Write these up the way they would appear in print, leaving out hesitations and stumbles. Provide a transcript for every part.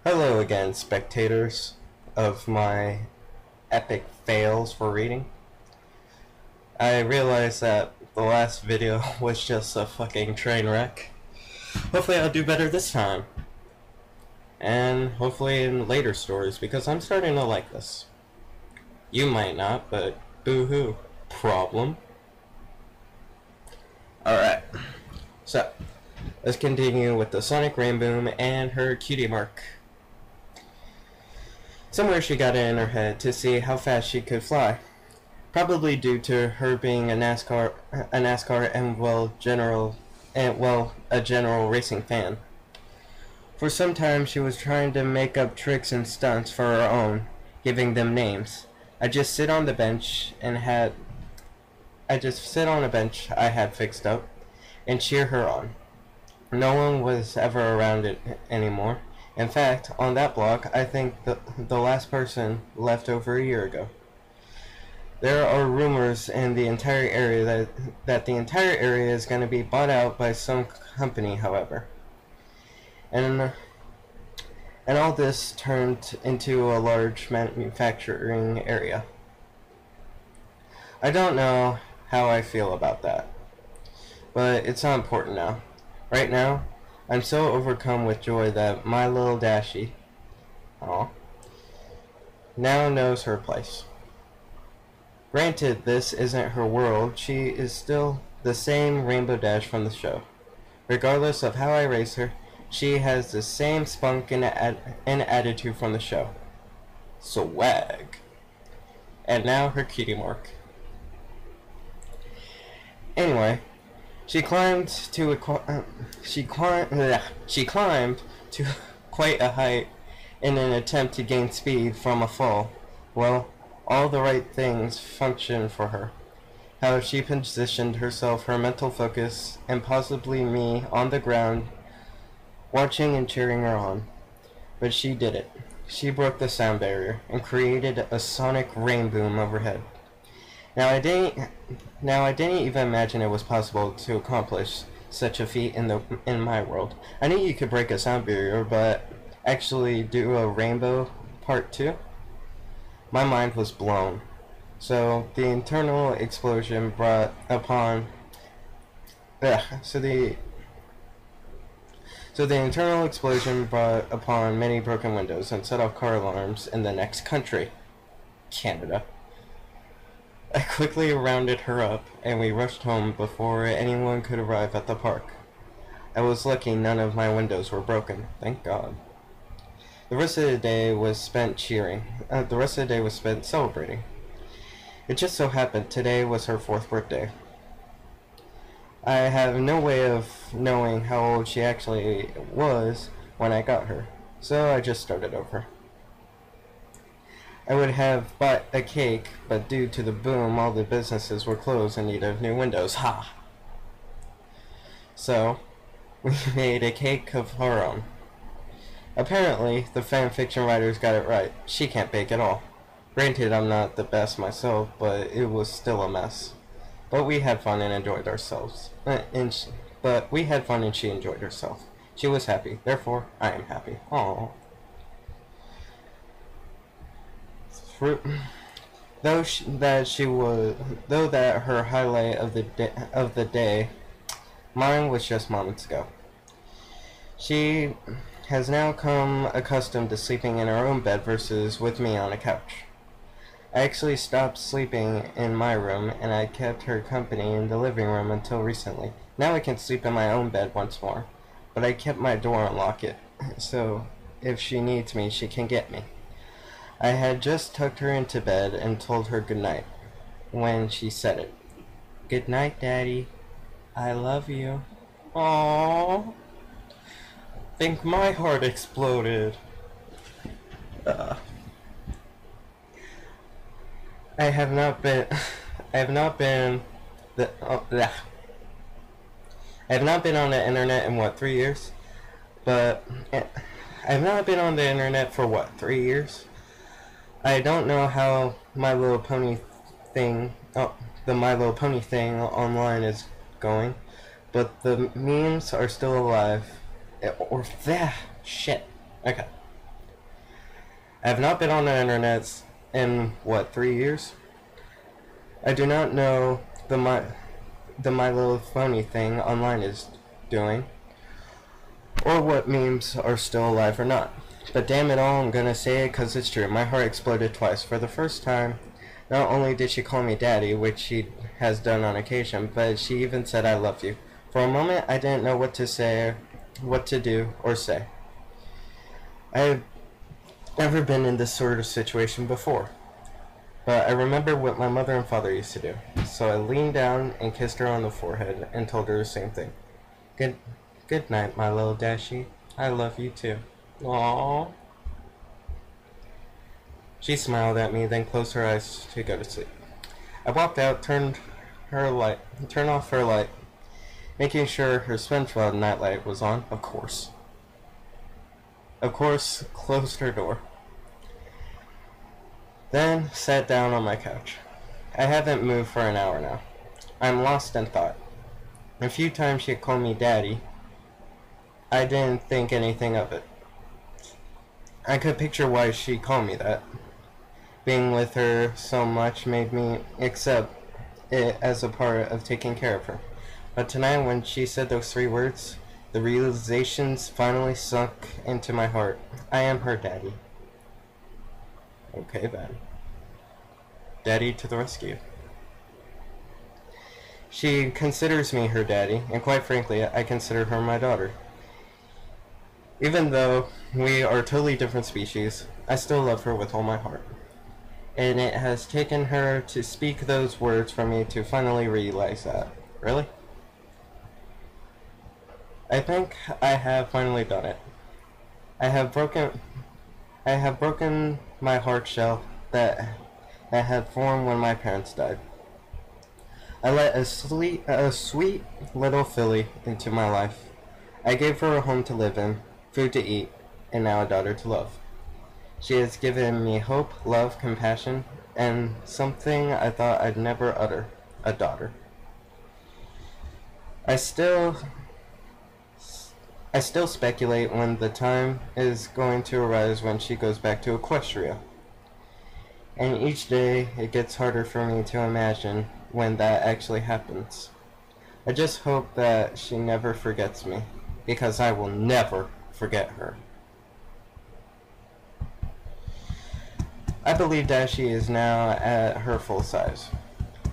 Hello again, spectators of my epic fails for reading. I realized that the last video was just a fucking train wreck. Hopefully I'll do better this time. And hopefully in later stories, because I'm starting to like this. You might not, but boo-hoo. Problem. Alright, so let's continue with the Sonic Rainboom and her cutie mark. Somewhere she got it in her head to see how fast she could fly. Probably due to her being a NASCAR and a general racing fan. For some time she was trying to make up tricks and stunts for her own, giving them names. I just sit on a bench I had fixed up and cheer her on. No one was ever around it anymore. In fact, on that block, I think the last person left over a year ago. There are rumors in the entire area that the entire area is going to be bought out by some company, however. And all this turned into a large manufacturing area. I don't know how I feel about that, but it's not important now. Right now, I'm so overcome with joy that My Little Dashie now knows her place. Granted, this isn't her world, she is still the same Rainbow Dash from the show. Regardless of how I raise her, she has the same spunk and attitude from the show. Swag. And now her cutie mark. Anyway, she climbed to quite a height in an attempt to gain speed from a fall. Well, all the right things functioned for her. How she positioned herself, her mental focus, and possibly me on the ground, watching and cheering her on. But she did it. She broke the sound barrier and created a sonic rainboom overhead. Now I didn't even imagine it was possible to accomplish such a feat in my world. I knew you could break a sound barrier, but actually do a rainbow part 2? My mind was blown. So the internal explosion brought upon many broken windows and set off car alarms in the next country, Canada. I quickly rounded her up, and we rushed home before anyone could arrive at the park. I was lucky none of my windows were broken, thank God. The rest of the day was spent celebrating. It just so happened today was her 4th birthday. I have no way of knowing how old she actually was when I got her, so I just started over. I would have bought a cake, but due to the boom, all the businesses were closed in need of new windows. Ha! So, we made a cake of our own. Apparently, the fanfiction writers got it right. She can't bake at all. Granted, I'm not the best myself, but it was still a mess. But we had fun and enjoyed ourselves. But we had fun and she enjoyed herself. She was happy. Therefore, I am happy. Aww. Though that her highlight of the day, mine was just moments ago. She has now come accustomed to sleeping in her own bed versus with me on a couch. I actually stopped sleeping in my room and I kept her company in the living room until recently. Now I can sleep in my own bed once more, but I kept my door unlocked so if she needs me, she can get me. I had just tucked her into bed and told her goodnight when she said it. Good night, Daddy. I love you. Aww. Think my heart exploded. I have not been on the internet in what, 3 years? But I have not been on the internet for what, 3 years? I don't know how My Little Pony thing, the My Little Pony thing online is going, but the memes are still alive. Or that shit. Okay. I have not been on the internet in, what, 3 years? I do not know the My Little Phony thing online is doing, or what memes are still alive or not. But damn it all, I'm gonna say it because it's true. My heart exploded twice. For the first time, not only did she call me daddy, which she has done on occasion, but she even said I love you. For a moment, I didn't know what to say, what to do, or say. I have never been in this sort of situation before, but I remember what my mother and father used to do. So I leaned down and kissed her on the forehead and told her the same thing. Good night, my little Dashie. I love you too. Aww. She smiled at me, then closed her eyes to go to sleep. I walked out, turned off her light, making sure her SpongeBob nightlight was on, of course. Closed her door. Then sat down on my couch. I haven't moved for an hour now. I'm lost in thought. A few times she called me daddy. I didn't think anything of it. I could picture why she called me that. Being with her so much made me accept it as a part of taking care of her. But tonight when she said those 3 words, the realizations finally sunk into my heart. I am her daddy. Okay then. Daddy to the rescue. She considers me her daddy, and quite frankly, I consider her my daughter. Even though we are totally different species, I still love her with all my heart. And it has taken her to speak those words for me to finally realize that. Really? I think I have finally done it. I have broken my heart shell that had formed when my parents died. I let a sweet little filly into my life. I gave her a home to live in, food to eat, and now a daughter to love. She has given me hope, love, compassion, and something I thought I'd never utter, a daughter. I still speculate when the time is going to arise when she goes back to Equestria. And each day it gets harder for me to imagine when that actually happens. I just hope that she never forgets me, because I will never forget her. I believe Dashie is now at her full size,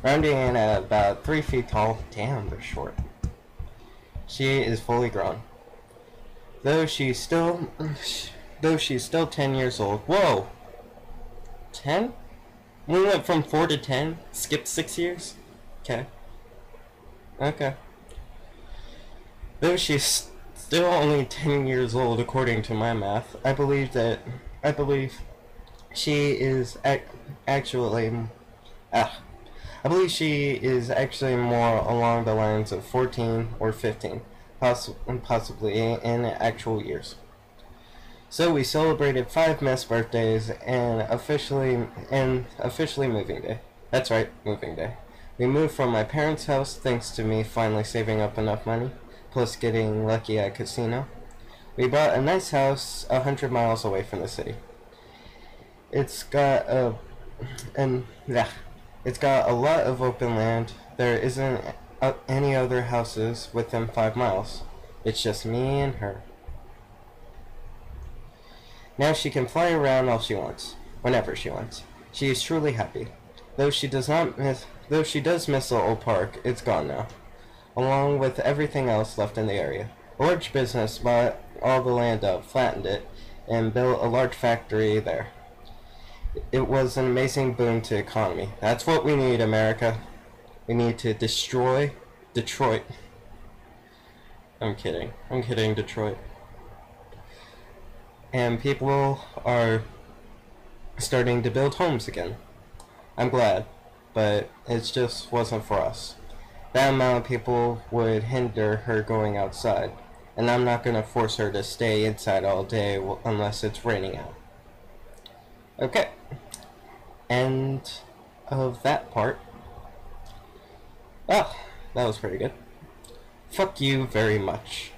rounding in at about 3 feet tall. Damn, they're short. She is fully grown. Though she's still 10 years old. Whoa! 10? We went from 4 to 10? Skipped 6 years? Okay. Though she's still only 10 years old according to my math, I believe she is actually more along the lines of 14 or 15, possibly in actual years. So we celebrated 5 missed birthdays and officially moving day. That's right, moving day. We moved from my parents' house thanks to me finally saving up enough money, plus getting lucky at a casino. We bought a nice house 100 miles away from the city. It's got a lot of open land. There isn't any other houses within 5 miles. It's just me and her. Now she can fly around all she wants, whenever she wants. She is truly happy. Though she does miss the old park, it's gone now, along with everything else left in the area. A large business bought all the land up, flattened it, and built a large factory there. It was an amazing boon to the economy. That's what we need, America. We need to destroy Detroit. I'm kidding, Detroit. And people are starting to build homes again. I'm glad, but it just wasn't for us. That amount of people would hinder her going outside, and I'm not going to force her to stay inside all day unless it's raining out. Okay. End of that part. Oh, that was pretty good. Fuck you very much.